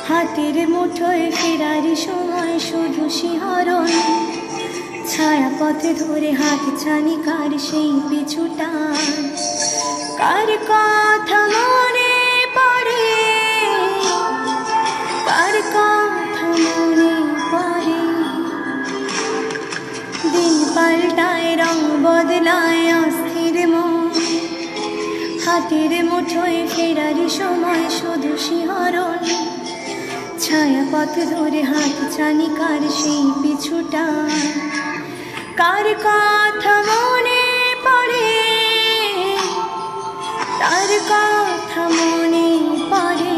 হাতের মুঠোয় ফেরার সময় শুধু শিহরণ, ছায়া পথে ধরে হাত ছানি কার সেই পিছুটা, কার কথা মনে পড়ে, কার কথা মনে পড়ে। দিন পাল্টায় রং বদলায় অস্থির মন, হাতের মুঠোয় ফেরার সময় শুধু শিহরণ, ছায়া পথ ধরে হাত ছানি কার সেই পিছুটা, কার কথা মনে পড়ে, তার কথা মনে পড়ে।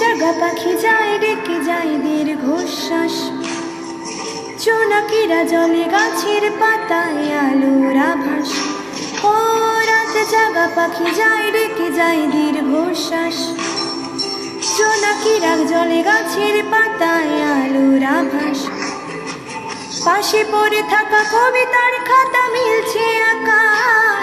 জাগা পাখি যায় ডেকে যায় দীর্ঘশ্বাস, জোনাকিরা জলে গাছের পাতায় আলোর আভাস। ও রাত জাগা পাখি যায় ডেকে যায় দীর্ঘশ্বাস, জোনাকিরা জলে গাছের পাতায় আলোর আভাস। পাশে পড়ে থাকা কবিতার খাতা মিলছে আকাশ,